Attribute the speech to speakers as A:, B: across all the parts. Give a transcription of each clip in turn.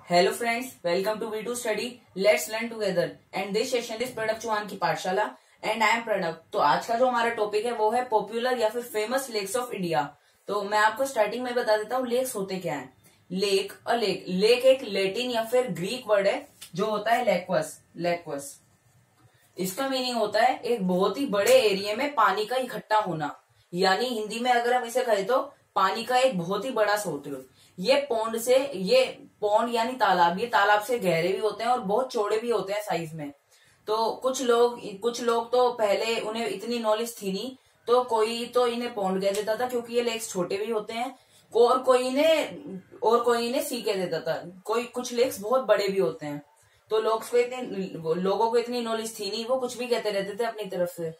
A: Hello friends, welcome to V2 Study. Let's learn together. And this session is Pranav Chauhan की पाठशाला and I am Pranav. तो आज का जो हमारा टॉपिक है वो है पॉपुलर या फिर फेमस लेक्स ऑफ इंडिया। तो मैं आपको स्टार्टिंग में बता देता हूँ लेक्स होते क्या हैं। लेक एक लैटिन या फिर ग्रीक वर्ड है जो होता है लैक्वस। इसका मीनिंग होता है एक बहुत ही बड़े एरिया में पानी का इकट्ठा होना, यानी हिंदी में अगर हम इसे कहें तो पानी का एक बहुत ही बड़ा स्रोत। ये पौंड यानी तालाब, ये तालाब से गहरे भी होते हैं और बहुत चौड़े भी होते हैं साइज में। तो कुछ लोग तो पहले उन्हें इतनी नॉलेज थी नहीं, तो कोई तो इन्हें पौंड कह देता था क्योंकि ये लेक्स छोटे भी होते हैं, और कोई इन्हें सी कह देता था। कुछ लेक्स बहुत बड़े भी होते हैं। तो लोगों को इतनी नॉलेज थी नहीं, वो कुछ भी कहते रहते थे अपनी तरफ से।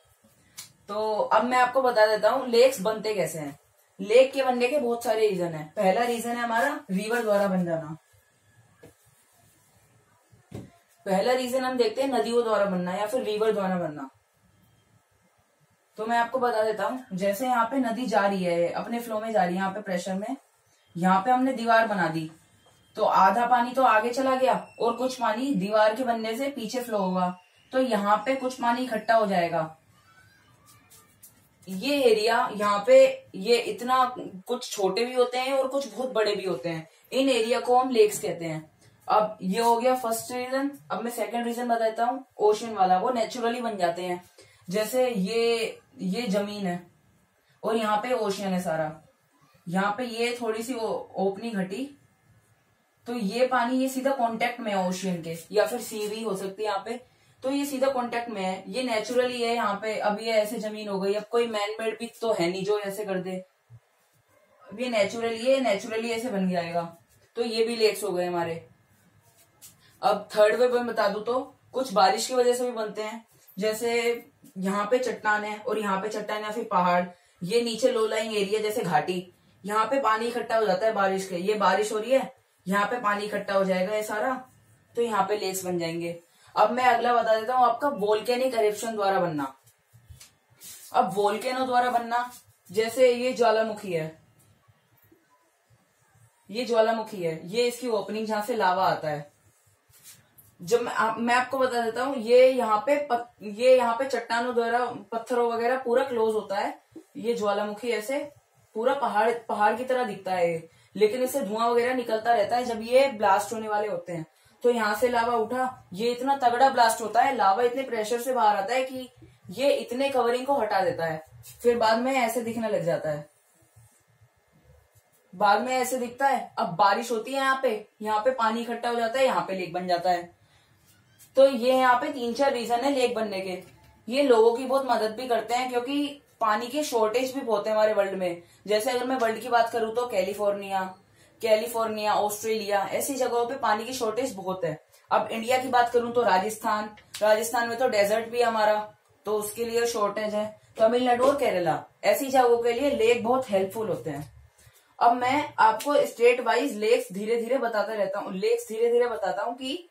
A: तो अब मैं आपको बता देता हूँ लेक्स बनते कैसे हैं। लेक के बनने के बहुत सारे रीजन है। पहला रीजन है हमारा रिवर द्वारा बन जाना। पहला रीजन हम देखते हैं नदियों द्वारा बनना या फिर रिवर द्वारा बनना। तो मैं आपको बता देता हूं, जैसे यहाँ पे नदी जा रही है, अपने फ्लो में जा रही है, यहाँ पे प्रेशर में, यहाँ पे हमने दीवार बना दी, तो आधा पानी तो आगे चला गया और कुछ पानी दीवार के बनने से पीछे फ्लो होगा। तो यहाँ पे कुछ पानी इकट्ठा हो जाएगा। ये एरिया यहाँ पे ये इतना कुछ छोटे भी होते हैं और कुछ बहुत बड़े भी होते हैं। इन एरिया को हम लेक्स कहते हैं। अब ये हो गया फर्स्ट रीजन। अब मैं सेकंड रीजन बताता हूँ, ओशन वाला। वो नेचुरली बन जाते हैं। जैसे ये जमीन है और यहाँ पे ओशन है सारा। यहाँ पे ये थोड़ी सी ओपनिंग घटी, तो ये पानी ये सीधा कांटेक्ट में है ओशियन के, या फिर सी भी हो सकती है यहाँ पे। तो ये सीधा कांटेक्ट में है, ये नेचुरली है यहाँ पे। अब ये ऐसे जमीन हो गई। अब कोई मैन मेड भी तो है नहीं जो ऐसे कर दे। अब ये नेचुरली ऐसे बन जाएगा। तो ये भी लेक्स हो गए हमारे। अब थर्ड वे मैं बता दूं तो कुछ बारिश की वजह से भी बनते हैं। जैसे यहाँ पे चट्टान है और यहाँ पे चट्टान या फिर पहाड़, ये नीचे लो लाइंग एरिया जैसे घाटी, यहाँ पे पानी इकट्ठा हो जाता है बारिश के। ये बारिश हो रही है, यहाँ पे पानी इकट्ठा हो जाएगा ये सारा, तो यहाँ पे लेक्स बन जाएंगे। अब मैं अगला बता देता हूँ आपका वोल्केनिक एरिप्शन द्वारा बनना। अब वोल्केनो द्वारा बनना, जैसे ये ज्वालामुखी है, ये इसकी ओपनिंग जहां से लावा आता है। जब मैं आपको बता देता हूँ, ये यहाँ पे चट्टानों द्वारा, पत्थरों वगैरह पूरा क्लोज होता है। ये ज्वालामुखी ऐसे पूरा पहाड़ की तरह दिखता है, लेकिन इससे धुआं वगैरह निकलता रहता है जब ये ब्लास्ट होने वाले होते हैं। तो यहाँ से लावा उठा, ये इतना तगड़ा ब्लास्ट होता है, लावा इतने प्रेशर से बाहर आता है कि ये इतने कवरिंग को हटा देता है। फिर बाद में ऐसे दिखने लग जाता है, बाद में ऐसे दिखता है। अब बारिश होती है यहाँ पे पानी इकट्ठा हो जाता है, यहाँ पे लेक बन जाता है। तो ये यहाँ पे 3-4 रीजन है लेक बनने के। ये लोगों की बहुत मदद भी करते हैं क्योंकि पानी की शॉर्टेज भी बहुत है हमारे वर्ल्ड में। जैसे अगर मैं वर्ल्ड की बात करूँ तो कैलिफोर्निया, ऑस्ट्रेलिया, ऐसी जगहों पे पानी की शॉर्टेज बहुत है। अब इंडिया की बात करूं तो राजस्थान में तो डेजर्ट भी है हमारा, तो उसके लिए शॉर्टेज है। तमिलनाडु और केरला, ऐसी जगहों के लिए लेक बहुत हेल्पफुल होते हैं। अब मैं आपको स्टेट वाइज लेक्स धीरे धीरे बताता हूँ कि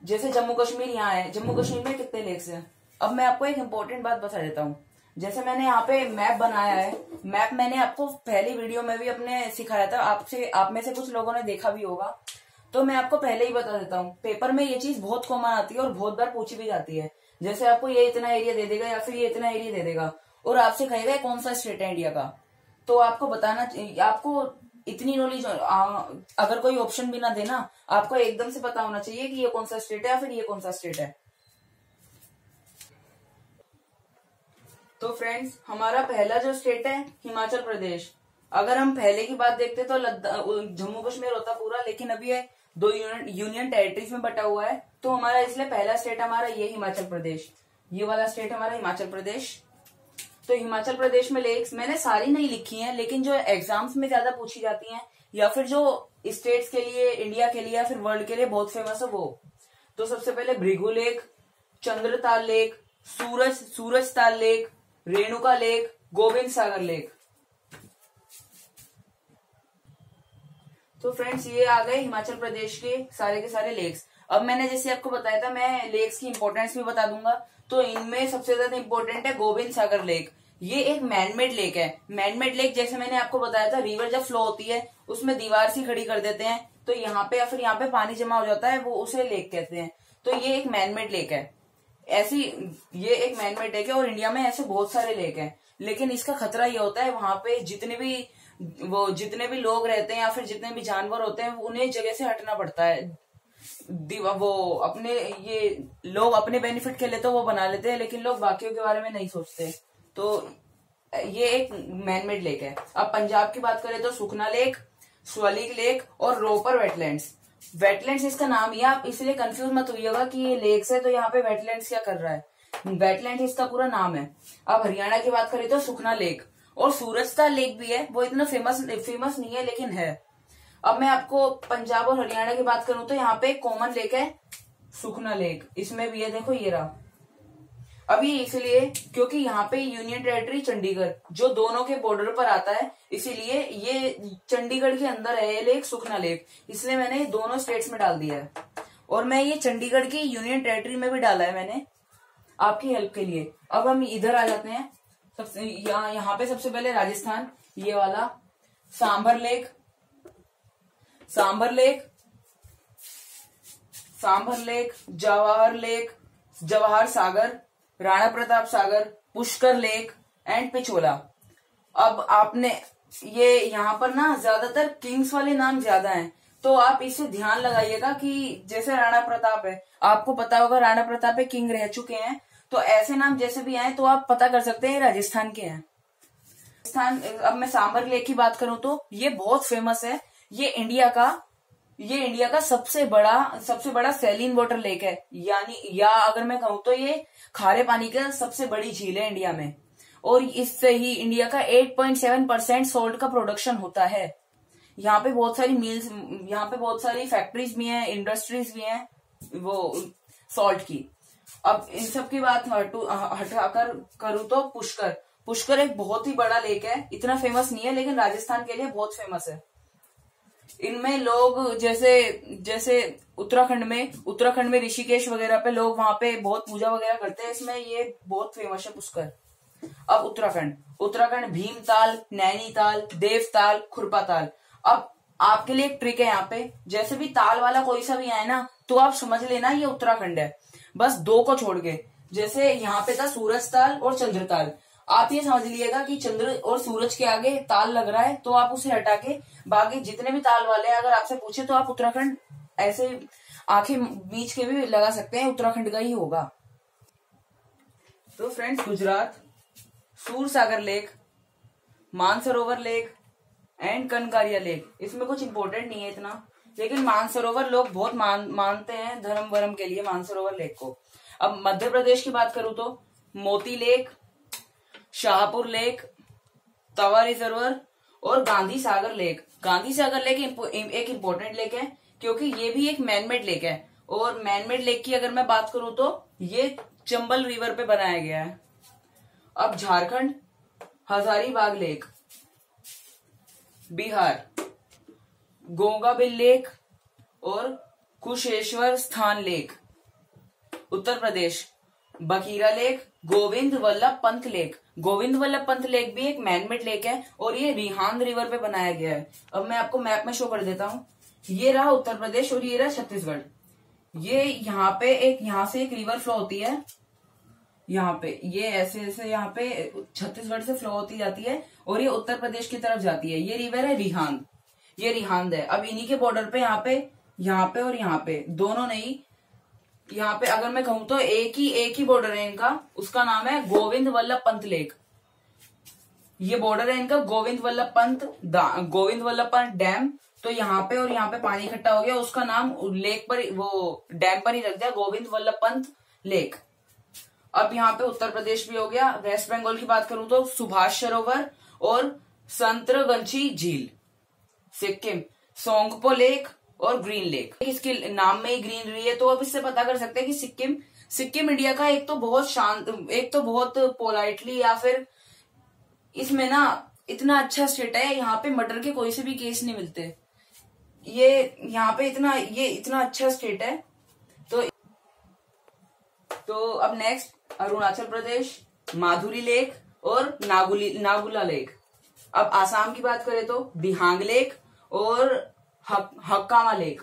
A: जैसे जम्मू कश्मीर यहाँ है, जम्मू कश्मीर में कितने लेक्स हैं। अब मैं आपको एक इम्पोर्टेंट बात बता देता हूँ। जैसे मैंने यहाँ पे मैप बनाया है, मैप मैंने आपको पहली वीडियो में भी अपने सिखाया था, आप में से कुछ लोगों ने देखा भी होगा। तो मैं आपको पहले ही बता देता हूँ, पेपर में ये चीज बहुत कॉमन आती है और बहुत बार पूछी भी जाती है। जैसे आपको ये इतना एरिया दे देगा या फिर ये इतना एरिया दे देगा और आपसे कहेगा कौन सा स्टेट है इंडिया का, तो आपको बताना चाहिए, आपको इतनी नॉलेज, अगर कोई ऑप्शन भी ना देना, आपको एकदम से पता होना चाहिए कि ये कौन सा स्टेट है या फिर ये कौन सा स्टेट है। तो फ्रेंड्स, हमारा पहला जो स्टेट है हिमाचल प्रदेश। अगर हम पहले की बात देखते तो जम्मू कश्मीर होता पूरा, लेकिन अभी ये 2 यूनियन टेरिटरीज में बटा हुआ है। तो हमारा इसलिए पहला स्टेट हमारा ये हिमाचल प्रदेश, ये वाला स्टेट हमारा हिमाचल प्रदेश। तो हिमाचल प्रदेश में लेक्स मैंने सारी नहीं लिखी हैं, लेकिन जो एग्जाम्स में ज्यादा पूछी जाती हैं या फिर जो स्टेट्स के लिए, इंडिया के लिए या फिर वर्ल्ड के लिए बहुत फेमस है वो, तो सबसे पहले Bhrigu lake, Chandratal lake, Surajtal lake, Renuka lake, Govind Sagar lake. तो फ्रेंड्स, ये आ गए हिमाचल प्रदेश के सारे लेक्स। अब मैंने जैसे आपको बताया था, मैं लेक्स की इंपॉर्टेंस भी बता दूंगा। तो इनमें सबसे ज्यादा इंपॉर्टेंट है गोविंद सागर लेक। ये एक मैनमेड लेक है। मैनमेड लेक जैसे मैंने आपको बताया था, रिवर जब फ्लो होती है उसमें दीवार सी खड़ी कर देते हैं तो यहाँ पे या फिर यहाँ पे पानी जमा हो जाता है, वो उसे लेक कहते हैं। तो ये एक मैनमेड लेक है। ऐसी ये एक मैनमेड लेक है और इंडिया में ऐसे बहुत सारे लेक हैं। लेकिन इसका खतरा ये होता है वहां पे जितने भी लोग रहते हैं या फिर जितने भी जानवर होते हैं उन्हें जगह से हटना पड़ता है। वो अपने ये लोग अपने बेनिफिट के लिए तो वो बना लेते हैं, लेकिन लोग बाकियों के बारे में नहीं सोचते। तो ये एक मैनमेड लेक है। अब पंजाब की बात करें तो सुखना लेक, स्वलिग लेक और रोपर वेटलैंड्स। वेटलैंड्स इसका नाम ही, आप इसलिए कंफ्यूज मत होइएगा कि ये लेक्स है तो यहाँ पे वेटलैंड्स क्या कर रहा है। वेटलैंड इसका पूरा नाम है। अब हरियाणा की बात करें तो सुखना लेक और सूरजताल लेक भी है, वो इतना फेमस नहीं है लेकिन है। अब मैं आपको पंजाब और हरियाणा की बात करूं तो यहाँ पे कॉमन लेक है सुखना लेक, इसमें भी है, देखो ये रहा। अब ये इसलिए क्योंकि यहाँ पे यूनियन टेरिटरी चंडीगढ़ जो दोनों के बॉर्डर पर आता है, इसीलिए ये चंडीगढ़ के अंदर है ये लेक सुखना लेक, इसलिए मैंने दोनों स्टेट्स में डाल दिया है। और मैं ये चंडीगढ़ की यूनियन टेरिटरी में भी डाला है मैंने आपकी हेल्प के लिए। अब हम इधर आ जाते हैं। सबसे यहाँ पे सबसे पहले राजस्थान, ये वाला sambar lake, Jawahar Sagar, Rana Pratap Sagar, Pushkar lake and Pichola. अब आपने ये यहाँ पर ना ज्यादातर किंग्स वाले नाम ज्यादा हैं, तो आप इसे ध्यान लगाइएगा कि जैसे राणा प्रताप है, आपको पता होगा राणा प्रताप है किंग रह चुके हैं, तो ऐसे नाम जैसे भी आए तो आप पता कर सकते हैं राजस्थान के हैं। अब मैं सांबर लेक की बात करूं तो ये बहुत फेमस है। ये इंडिया का सबसे बड़ा सैलिन वाटर लेक है, या अगर मैं कहूं तो ये खारे पानी का सबसे बड़ी झील है इंडिया में। और इससे ही इंडिया का 8.7% सॉल्ट का प्रोडक्शन होता है। यहाँ पे बहुत सारी मिल्स, यहाँ पे बहुत सारी फैक्ट्रीज भी हैं, इंडस्ट्रीज भी हैं वो सॉल्ट की। अब इन सब की बात हटाकर करूँ तो पुष्कर एक बहुत ही बड़ा लेक है, इतना फेमस नहीं है लेकिन राजस्थान के लिए बहुत फेमस है। इनमें लोग जैसे उत्तराखंड में ऋषिकेश वगैरह पे लोग वहां पे बहुत पूजा वगैरह करते हैं, इसमें ये बहुत फेमस है पुष्कर। अब उत्तराखंड भीमताल, नैनीताल, देवताल, खुरपाताल। अब आपके लिए एक ट्रिक है यहाँ पे, जैसे भी ताल वाला कोई सा भी आए ना तो आप समझ लेना ये उत्तराखंड है, बस 2 को छोड़ के। जैसे यहाँ पे था सूरज ताल और चंद्रताल, आप ये समझ लीजिएगा कि चंद्र और सूरज के आगे ताल लग रहा है तो आप उसे हटा के बाकी जितने भी ताल वाले हैं अगर आपसे पूछे तो आप उत्तराखंड ऐसे आंखें बीच के भी लगा सकते हैं, उत्तराखंड का ही होगा। तो friends, Gujarat Sursagar lake, Mansarovar lake and Kankaria lake. इसमें कुछ इंपॉर्टेंट नहीं है इतना, लेकिन मानसरोवर लोग बहुत मानते हैं धर्म वर्म के लिए मानसरोवर लेक को। अब मध्य प्रदेश की बात करूं तो मोती लेक, शाहपुर लेक, तवा रिजर्वर और गांधी सागर लेक एक इम्पोर्टेंट लेक है क्योंकि ये भी एक मैनमेड लेक है। और मैनमेड लेक की अगर मैं बात करूं तो ये चंबल रिवर पे बनाया गया है। अब झारखंड हजारीबाग लेक, बिहार गोगाबिल लेक और Kusheshwar Sthan lake, Uttar Pradesh Bakhira lake, Govind Vallabh Pant lake. Govind Vallabh Pant lake भी एक मैनमेड लेक है और ये रिहांद रिवर पे बनाया गया है। अब मैं आपको मैप में शो कर देता हूँ। ये रहा उत्तर प्रदेश और ये रहा छत्तीसगढ़। ये यहाँ से एक रिवर फ्लो होती है, यहाँ पे ये ऐसे यहाँ पे छत्तीसगढ़ से फ्लो होती जाती है और ये उत्तर प्रदेश की तरफ जाती है। ये रिवर है रिहांद, ये रिहांद है। अब इन्हीं के बॉर्डर पे यहाँ पे और यहाँ पे दोनों नहीं, यहाँ पे अगर मैं कहूँ तो एक ही बॉर्डर है इनका, उसका नाम है गोविंद वल्लभ पंत लेक। ये बॉर्डर है इनका गोविंद वल्लभ पंत डैम। तो यहाँ पे और यहाँ पे पानी इकट्ठा हो गया, उसका नाम लेक पर वो डैम पर ही रख दिया, गोविंद वल्लभ पंत लेक। अब यहाँ पे उत्तर प्रदेश भी हो गया। वेस्ट बंगाल की बात करूं तो सुभाष सरोवर और संतरगंछी झील। सिक्किम सोंगपो लेक और ग्रीन लेक। इसके नाम में ही ग्रीनरी है तो अब इससे पता कर सकते हैं कि सिक्किम इंडिया का एक तो बहुत पोलाइटली या फिर इसमें ना इतना अच्छा स्टेट है, यहाँ पे मर्डर के कोई से भी केस नहीं मिलते। ये यहाँ पे इतना अच्छा स्टेट है। तो अब नेक्स्ट अरुणाचल प्रदेश माधुरी लेक और नागुला लेक। अब आसाम की बात करें तो दिहांग लेक और Hakkama lake,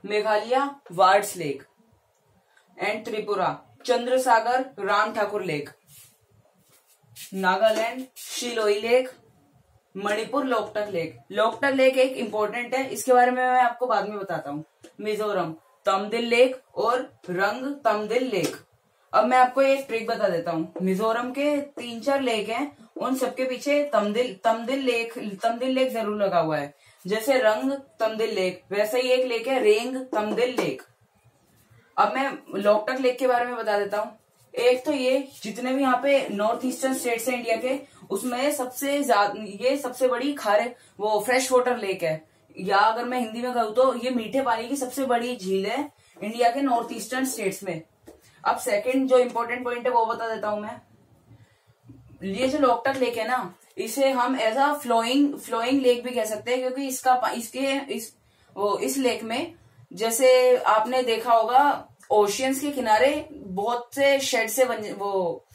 A: Meghalaya Ward's lake, and Tripura Chandrasagar Ram Thakur lake, Nagaland Shiloi lake, Manipur Loktak lake. Loktak lake एक इंपॉर्टेंट है, इसके बारे में मैं आपको बाद में बताता हूँ। मिजोरम तमदिल लेक और रंग तमदिल लेक। अब मैं आपको एक ट्रिक बता देता हूँ। मिजोरम के 3-4 लेक हैं, उन सबके पीछे तमदिल लेक जरूर लगा हुआ है। जैसे रंग तमदिल लेक, वैसे ही एक लेक है रेंग तमदिल लेक। अब मैं लोकटक लेक के बारे में बता देता हूँ। एक तो ये जितने भी यहाँ पे नॉर्थ ईस्टर्न स्टेट्स हैं इंडिया के, उसमें सबसे बड़ी खारे वो फ्रेश वाटर लेक है, या अगर मैं हिंदी में कहूँ तो ये मीठे पानी की सबसे बड़ी झील है इंडिया के नॉर्थ ईस्टर्न स्टेट्स में। अब सेकंड जो इम्पोर्टेंट पॉइंट है वो बता देता हूं मैं। ये जो लोकटक लेक है ना, इसे हम एज अ फ्लोइंग लेक भी कह सकते हैं, क्योंकि इस लेक में जैसे आपने देखा होगा ओशियंस के किनारे बहुत से शेड से वो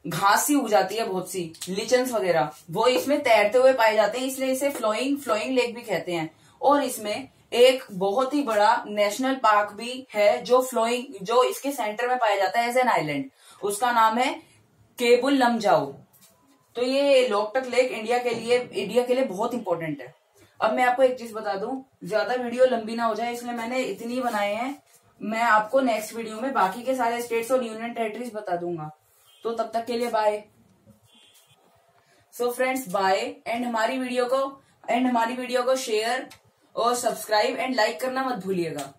A: घास सी उग जाती है, बहुत सी लिचन्स वगैरह, वो इसमें तैरते हुए पाए जाते हैं, इसलिए इसे फ्लोइंग लेक भी कहते हैं। और इसमें एक बहुत ही बड़ा नेशनल पार्क भी है जो इसके सेंटर में पाया जाता है एज एन आइलैंड, उसका नाम है केबुल लमजाओ। तो ये लोकटक लेक इंडिया के लिए बहुत इंपॉर्टेंट है। अब मैं आपको एक चीज बता दूं, ज्यादा वीडियो लंबी ना हो जाए इसलिए मैंने इतनी बनाए हैं। मैं आपको नेक्स्ट वीडियो में बाकी के सारे स्टेट्स और यूनियन टेरिटरीज बता दूंगा। तो तब तक के लिए bye. So friends bye, and हमारी वीडियो को शेयर और सब्सक्राइब एंड लाइक करना मत भूलिएगा।